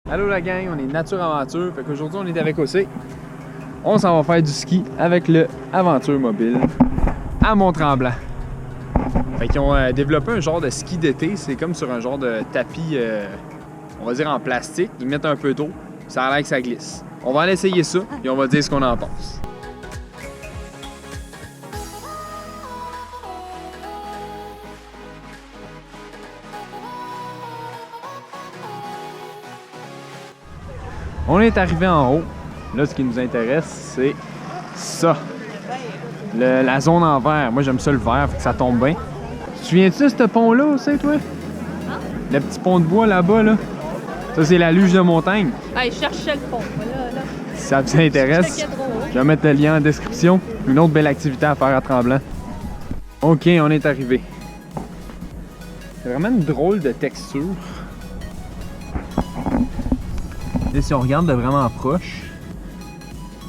Allô la gang, on est Nature Aventure, fait qu'aujourd'hui on est avec OC. On s'en va faire du ski avec le Aventure Mobile à Mont-Tremblant. Fait qu'ils ont développé un genre de ski d'été, c'est comme sur un genre de tapis, on va dire en plastique, ils mettent un peu d'eau, ça a l'air que ça glisse. On va aller essayer ça et on va dire ce qu'on en pense. On est arrivé en haut. Là, ce qui nous intéresse, c'est ça. La zone en vert. Moi, j'aime ça le vert, fait que ça tombe bien. Tu te souviens-tu de ce pont-là aussi, toi? Hein? Le petit pont de bois là-bas, là. Ça, c'est la luge de montagne. Ah, je cherchais le pont. Là. Si ça vous intéresse, je vais mettre le lien en description. Une autre belle activité à faire à Tremblant. OK, on est arrivé. C'est vraiment une drôle de texture. Et si on regarde de vraiment proche,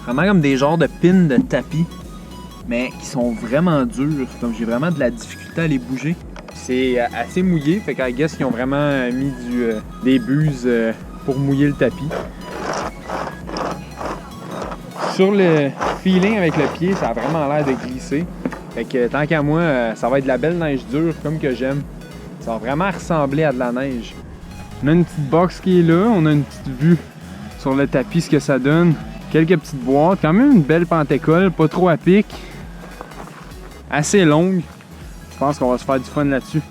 vraiment comme des genres de pins de tapis, mais qui sont vraiment durs, comme j'ai vraiment de la difficulté à les bouger. C'est assez mouillé, fait qu'à guess qu'ils ont vraiment mis des buses pour mouiller le tapis. Sur le feeling avec le pied, ça a vraiment l'air de glisser. Fait que tant qu'à moi, ça va être de la belle neige dure comme que j'aime. Ça va vraiment ressembler à de la neige. On a une petite box qui est là, on a une petite vue sur le tapis, ce que ça donne. Quelques petites boîtes, quand même une belle pentécole, pas trop à pic. Assez longue. Je pense qu'on va se faire du fun là-dessus.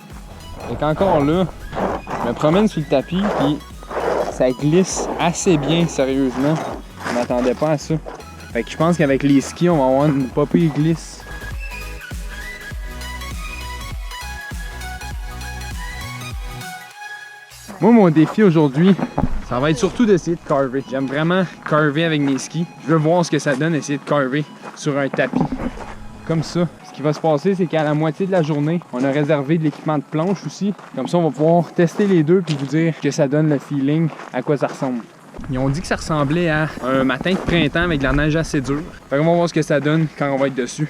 Donc encore là, je me promène sur le tapis, puis ça glisse assez bien, sérieusement. Je m'attendais pas à ça. Fait que je pense qu'avec les skis, on va avoir une pas pire glisse. Moi, mon défi aujourd'hui, ça va être surtout d'essayer de carver. J'aime vraiment carver avec mes skis. Je veux voir ce que ça donne, essayer de carver sur un tapis. Comme ça. Ce qui va se passer, c'est qu'à la moitié de la journée, on a réservé de l'équipement de planche aussi. Comme ça, on va pouvoir tester les deux puis vous dire que ça donne le feeling, à quoi ça ressemble. Ils ont dit que ça ressemblait à un matin de printemps avec de la neige assez dure. Fait qu'on va voir ce que ça donne quand on va être dessus.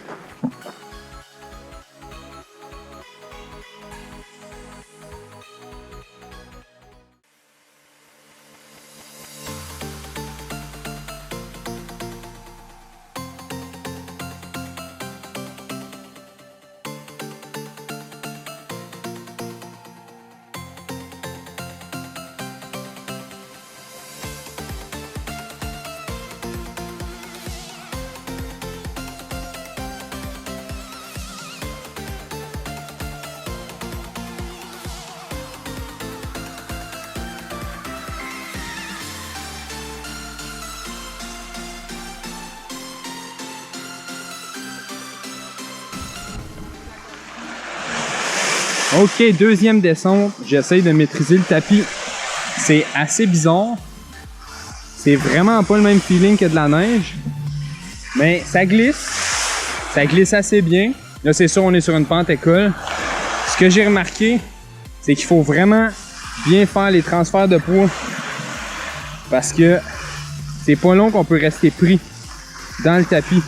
OK, deuxième descente. J'essaye de maîtriser le tapis. C'est assez bizarre. C'est vraiment pas le même feeling que de la neige. Mais ça glisse. Ça glisse assez bien. Là, c'est sûr, on est sur une pentécole. Ce que j'ai remarqué, c'est qu'il faut vraiment bien faire les transferts de poids. Parce que c'est pas long qu'on peut rester pris dans le tapis.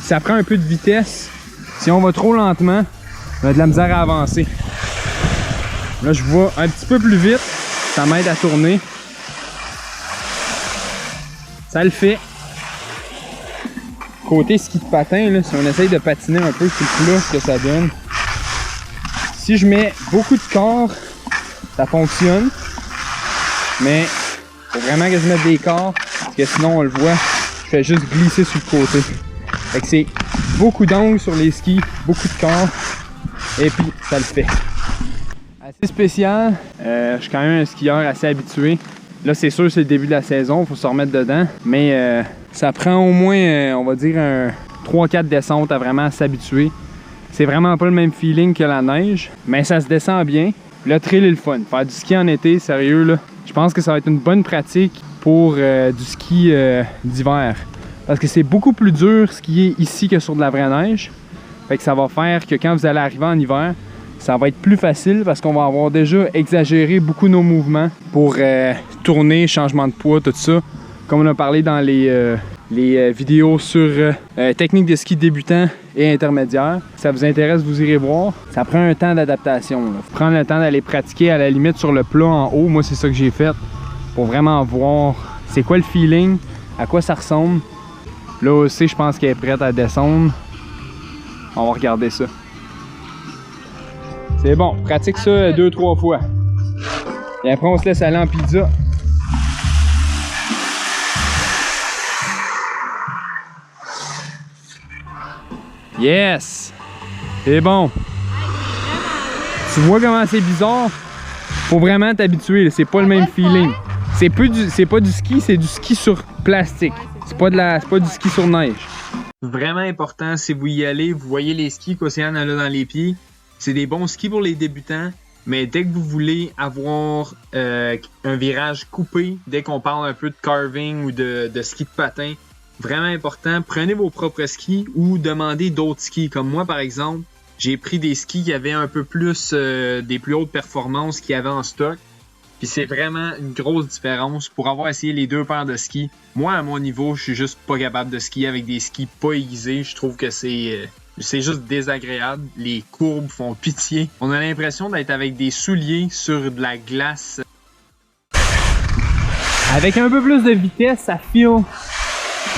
Ça prend un peu de vitesse. Si on va trop lentement, on a de la misère à avancer. Là, je vais un petit peu plus vite. Ça m'aide à tourner. Ça le fait. Côté ski de patin, là, si on essaye de patiner un peu sur le plat, ce que ça donne. Si je mets beaucoup de corps, ça fonctionne. Mais il faut vraiment que je mette des corps, parce que sinon, on le voit, je fais juste glisser sur le côté. Fait que c'est beaucoup d'angles sur les skis, beaucoup de corps. Et puis, ça le fait. Assez spécial. Je suis quand même un skieur assez habitué. Là, c'est sûr, c'est le début de la saison, il faut se remettre dedans. Mais ça prend au moins, on va dire, 3-4 descentes à vraiment s'habituer. C'est vraiment pas le même feeling que la neige, mais ça se descend bien. Le trail est le fun. Faire du ski en été, sérieux, là, je pense que ça va être une bonne pratique pour du ski d'hiver. Parce que c'est beaucoup plus dur skier ici que sur de la vraie neige. Fait que ça va faire que quand vous allez arriver en hiver, ça va être plus facile parce qu'on va avoir déjà exagéré beaucoup nos mouvements pour tourner, changement de poids, tout ça. Comme on a parlé dans les vidéos sur technique de ski débutant et intermédiaire. Si ça vous intéresse, vous irez voir. Ça prend un temps d'adaptation. Prendre le temps d'aller pratiquer à la limite sur le plat en haut. Moi, c'est ça que j'ai fait. pour vraiment voir c'est quoi le feeling, à quoi ça ressemble. Là aussi, je pense qu'elle est prête à descendre. On va regarder ça. C'est bon, pratique ça 2-3 fois. Et après, on se laisse aller en pizza. Yes! C'est bon. Tu vois comment c'est bizarre? Faut vraiment t'habituer, c'est pas le même feeling. C'est pas du ski, c'est du ski sur plastique. C'est pas du ski sur neige. Vraiment important, si vous y allez, vous voyez les skis qu'Océane a là dans les pieds. C'est des bons skis pour les débutants, mais dès que vous voulez avoir un virage coupé, dès qu'on parle un peu de carving ou de ski de patin, vraiment important, prenez vos propres skis ou demandez d'autres skis. Comme moi, par exemple, j'ai pris des skis qui avaient un peu plus des plus hautes performances qu'il y avait en stock. Puis c'est vraiment une grosse différence pour avoir essayé les deux paires de skis. Moi, à mon niveau, je suis juste pas capable de skier avec des skis pas aiguisés. Je trouve que c'est juste désagréable. Les courbes font pitié. On a l'impression d'être avec des souliers sur de la glace. Avec un peu plus de vitesse, ça feel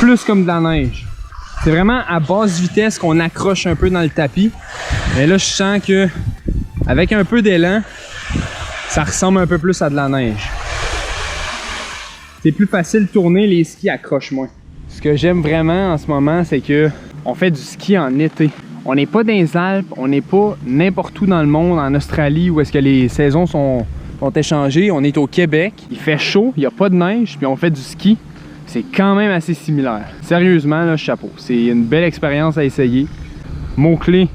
plus comme de la neige. C'est vraiment à basse vitesse qu'on accroche un peu dans le tapis. Mais là, je sens que avec un peu d'élan, ça ressemble un peu plus à de la neige. C'est plus facile de tourner, les skis accrochent moins. Ce que j'aime vraiment en ce moment, c'est que on fait du ski en été. On n'est pas dans les Alpes, on n'est pas n'importe où dans le monde, en Australie, où est-ce que les saisons sont échangées. On est au Québec, il fait chaud, il n'y a pas de neige, puis on fait du ski. C'est quand même assez similaire. Sérieusement, là, chapeau. C'est une belle expérience à essayer. Mot-clé,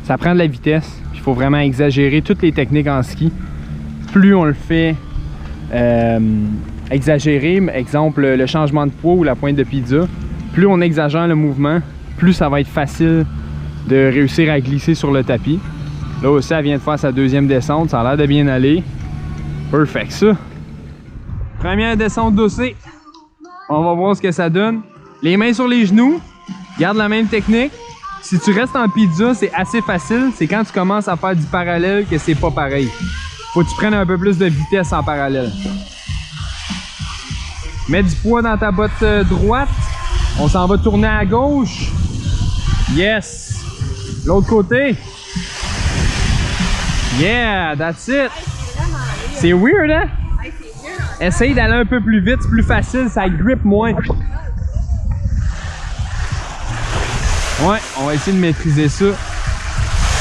ça prend de la vitesse. Il faut vraiment exagérer toutes les techniques en ski. Plus on le fait exagérer, exemple le changement de poids ou la pointe de pizza, plus on exagère le mouvement, plus ça va être facile de réussir à glisser sur le tapis. Là aussi, elle vient de faire sa deuxième descente. Ça a l'air de bien aller. Perfect, ça. Première descente d'OC. On va voir ce que ça donne. Les mains sur les genoux. Garde la même technique. Si tu restes en pizza, c'est assez facile. C'est quand tu commences à faire du parallèle que c'est pas pareil. Faut que tu prennes un peu plus de vitesse en parallèle. Mets du poids dans ta botte droite. On s'en va tourner à gauche. Yes! L'autre côté. Yeah, that's it. C'est weird, hein? Essaye d'aller un peu plus vite, c'est plus facile, ça grippe moins. Ouais, on va essayer de maîtriser ça.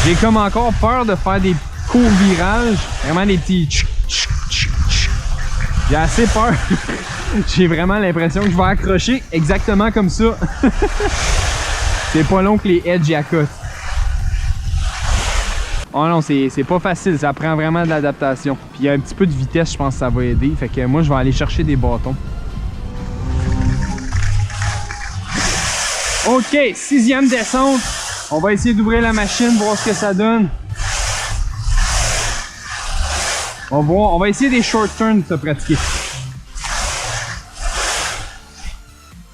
J'ai comme encore peur de faire des courts virages, vraiment des petits tch, tch, tch, tch. J'ai assez peur. J'ai vraiment l'impression que je vais accrocher exactement comme ça. C'est pas long que les edges y accotent. Oh non, c'est pas facile, ça prend vraiment de l'adaptation. Puis il y a un petit peu de vitesse, je pense que ça va aider. Fait que moi, je vais aller chercher des bâtons. Ok, 6e descente. On va essayer d'ouvrir la machine, voir ce que ça donne. On va essayer des short turns de se pratiquer.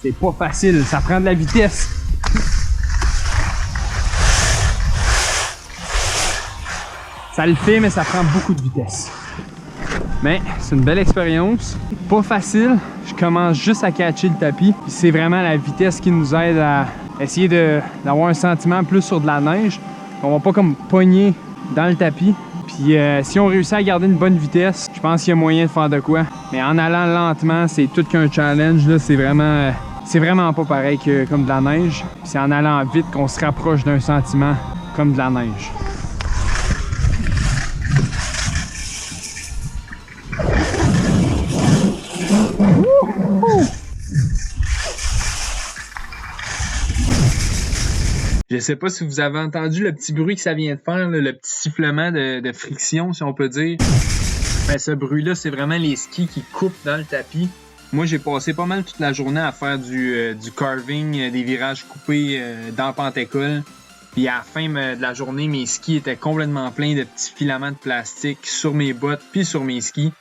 C'est pas facile, ça prend de la vitesse. Ça le fait, mais ça prend beaucoup de vitesse. Mais c'est une belle expérience. Pas facile. Je commence juste à catcher le tapis. C'est vraiment la vitesse qui nous aide à essayer d'avoir un sentiment plus sur de la neige. On va pas comme pogner dans le tapis. Puis si on réussit à garder une bonne vitesse, je pense qu'il y a moyen de faire de quoi. Mais en allant lentement, c'est tout qu'un challenge. C'est vraiment pas pareil que comme de la neige. C'est en allant vite qu'on se rapproche d'un sentiment comme de la neige. Je sais pas si vous avez entendu le petit bruit que ça vient de faire, là, le petit sifflement de friction, si on peut dire. Ben, ce bruit-là, c'est vraiment les skis qui coupent dans le tapis. Moi, j'ai passé pas mal toute la journée à faire du carving, des virages coupés dans Pentecôte. Puis à la fin de la journée, mes skis étaient complètement pleins de petits filaments de plastique sur mes bottes puis sur mes skis.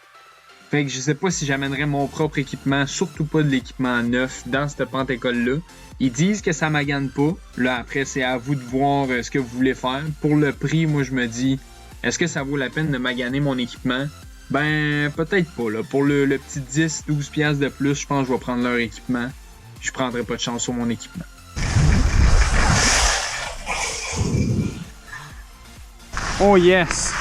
Fait que je sais pas si j'amènerais mon propre équipement, surtout pas de l'équipement neuf dans cette Pentecôte-là. Ils disent que ça magane pas. Là, après, c'est à vous de voir ce que vous voulez faire. Pour le prix, moi, je me dis, est-ce que ça vaut la peine de maganer mon équipement? Ben, peut-être pas, là. Pour le petit 10-12 piastres de plus, je pense que je vais prendre leur équipement. Je prendrai pas de chance sur mon équipement. Oh yes!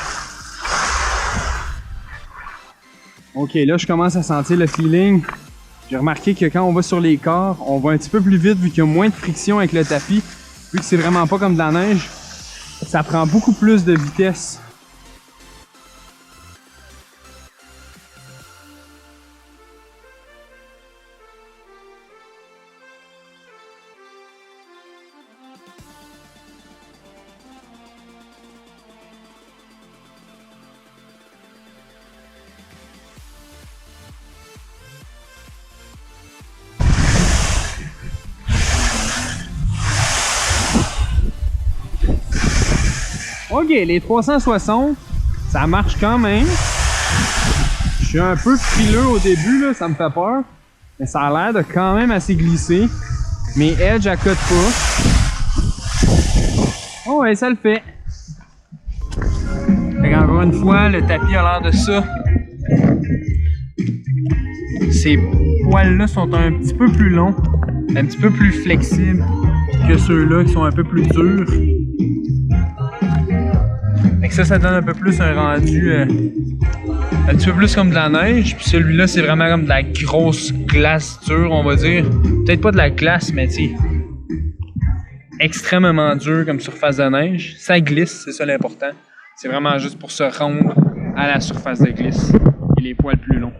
Ok, là je commence à sentir le feeling. J'ai remarqué que quand on va sur les corps, on va un petit peu plus vite vu qu'il y a moins de friction avec le tapis. Vu que c'est vraiment pas comme de la neige, ça prend beaucoup plus de vitesse. Ok, les 360, ça marche quand même. Je suis un peu frileux au début, là, ça me fait peur. Mais ça a l'air de quand même assez glisser. Mes edges accotent pas. Oh ouais, ça le fait. Fait qu'encore une fois, le tapis a l'air de ça. Ces poils-là sont un petit peu plus longs, un petit peu plus flexibles que ceux-là qui sont un peu plus durs. Fait que ça donne un peu plus un rendu un petit peu plus comme de la neige. Puis celui-là, c'est vraiment comme de la grosse glace dure, on va dire. Peut-être pas de la glace, mais tu sais, extrêmement dur comme surface de neige. Ça glisse, c'est ça l'important. C'est vraiment juste pour se rendre à la surface de glisse et les poils plus longs.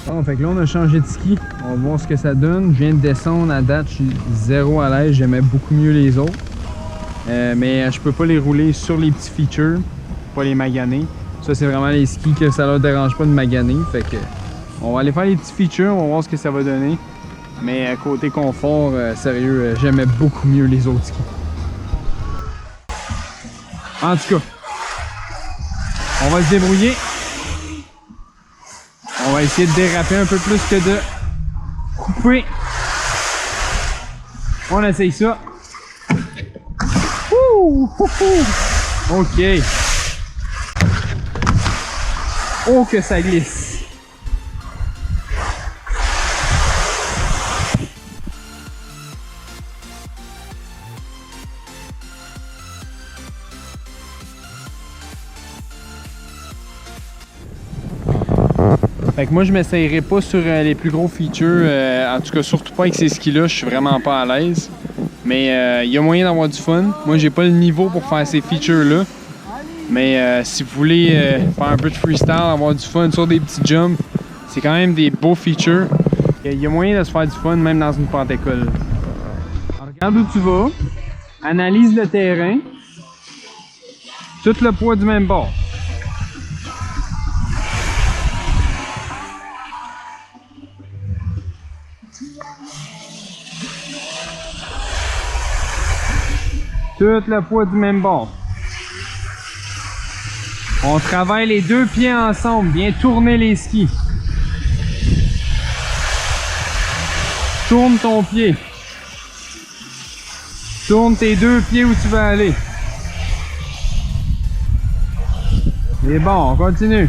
Bon, fait que là on a changé de ski, on va voir ce que ça donne. Je viens de descendre, à date je suis zéro à l'aise, j'aimais beaucoup mieux les autres. Mais je peux pas les rouler sur les petits features, pas les maganer. Ça c'est vraiment les skis que ça leur dérange pas de maganer. Fait que on va aller faire les petits features, on va voir ce que ça va donner. Mais côté confort, sérieux, j'aimais beaucoup mieux les autres skis. En tout cas, on va se débrouiller. On va essayer de déraper un peu plus que de couper. On essaye ça. Ouh, ouh, ouh. Ok. Oh que ça glisse. Fait que moi je m'essayerai pas sur les plus gros features, en tout cas surtout pas avec ces skis-là, je suis vraiment pas à l'aise. Mais il y a moyen d'avoir du fun. Moi j'ai pas le niveau pour faire ces features-là. Mais si vous voulez faire un peu de freestyle, avoir du fun sur des petits jumps, c'est quand même des beaux features. Il y a moyen de se faire du fun même dans une pente école. Regarde où tu vas, analyse le terrain, tout le poids du même bord. Tout le poids du même bord. On travaille les deux pieds ensemble, bien tourner les skis. Tourne ton pied. Tourne tes deux pieds où tu veux aller. C'est bon, on continue.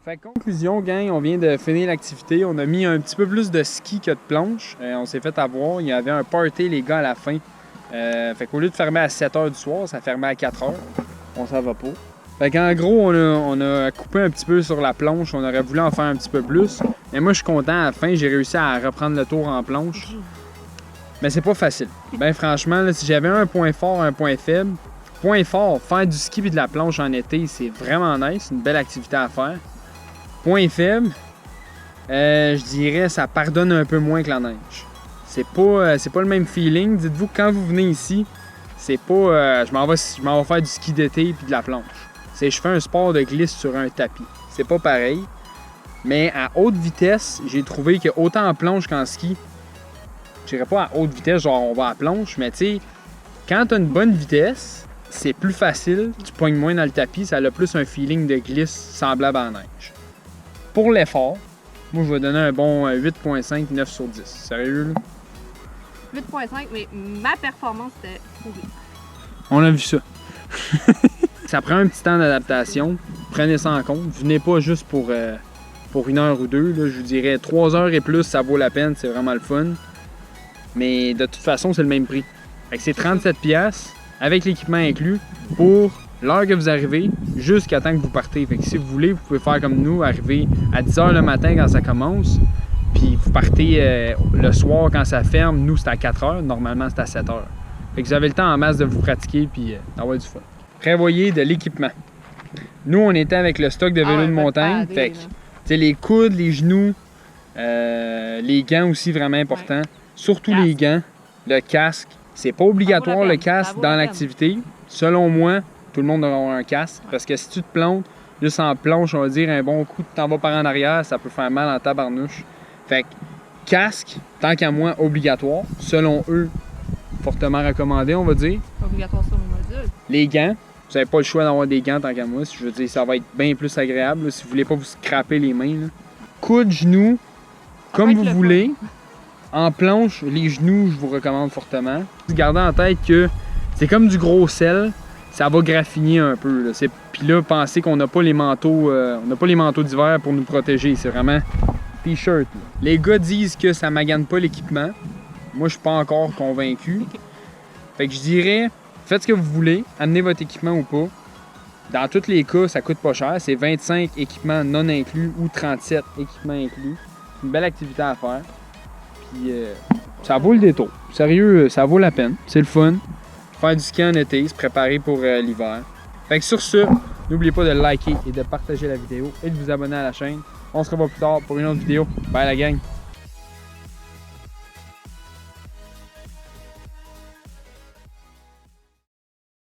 Fait que conclusion, gang, on vient de finir l'activité. On a mis un petit peu plus de ski que de planche. On s'est fait avoir. Il y avait un party, les gars, à la fin. Fait qu'au lieu de fermer à 7 h du soir, ça fermait à 4 h. On s'en va pas. Fait qu'en gros, on a coupé un petit peu sur la planche. On aurait voulu en faire un petit peu plus. Mais moi, je suis content. À la fin, j'ai réussi à reprendre le tour en planche. Mais c'est pas facile. Ben franchement, là, si j'avais un point fort, un point faible. Point fort, faire du ski et de la planche en été, c'est vraiment nice. C'est une belle activité à faire. Point faible, je dirais ça pardonne un peu moins que la neige. C'est pas le même feeling. Dites-vous que quand vous venez ici, c'est pas je m'en vais faire du ski d'été puis de la planche. C'est je fais un sport de glisse sur un tapis. C'est pas pareil. Mais à haute vitesse, j'ai trouvé que autant en planche qu'en ski, je dirais pas à haute vitesse, genre on va à la planche, mais tu sais, quand tu as une bonne vitesse, c'est plus facile, tu pognes moins dans le tapis, ça a plus un feeling de glisse semblable à la neige. Pour l'effort, moi je vais donner un bon 8.5, 9 sur 10. Sérieux là? 8.5, mais ma performance était pourrie. On a vu ça. Ça prend un petit temps d'adaptation. Prenez ça en compte. Venez pas juste pour 1 heure ou 2. Là. Je vous dirais 3 heures et plus, ça vaut la peine. C'est vraiment le fun. Mais de toute façon, c'est le même prix. Fait que c'est 37$ avec l'équipement inclus pour l'heure que vous arrivez jusqu'à temps que vous partez. Fait que si vous voulez, vous pouvez faire comme nous, arriver à 10 h le matin quand ça commence. Puis vous partez le soir quand ça ferme. Nous, c'est à 4 h. Normalement, c'est à 7 h. Fait que vous avez le temps en masse de vous pratiquer puis d'avoir du fun. Prévoyez de l'équipement. Nous, on était avec le stock de vélo de montagne. Fait que, les coudes, les genoux, les gants aussi vraiment importants. Ouais. Surtout les gants, le casque. C'est pas obligatoire le casque dans l'activité. Selon moi, tout le monde doit avoir un casque. Parce que si tu te plantes, juste en planche, on va dire un bon coup de t'en vas par en arrière, ça peut faire mal en tabarnouche. Fait que casque, tant qu'à moi, obligatoire. Selon eux, fortement recommandé, on va dire. Obligatoire sur le module. Les gants. Vous n'avez pas le choix d'avoir des gants tant qu'à moi. Je veux dire, ça va être bien plus agréable là, si vous voulez pas vous scraper les mains. Là. Coudes, genoux, comme vous voulez. En planche, les genoux, je vous recommande fortement. Gardez en tête que c'est comme du gros sel. Ça va graffiner un peu. Puis là, pensez qu'on n'a pas les manteaux, d'hiver pour nous protéger. C'est vraiment t-shirt. Les gars disent que ça magane pas l'équipement. Moi, je suis pas encore convaincu. Fait que je dirais, faites ce que vous voulez, amenez votre équipement ou pas. Dans tous les cas, ça coûte pas cher. C'est 25 équipements non inclus ou 37 équipements inclus. C'est une belle activité à faire. Puis ça vaut le détour. Sérieux, ça vaut la peine. C'est le fun. Faire du ski en été, se préparer pour l'hiver. Fait que sur ce, n'oubliez pas de liker et de partager la vidéo et de vous abonner à la chaîne. On se revoit plus tard pour une autre vidéo. Bye la gang!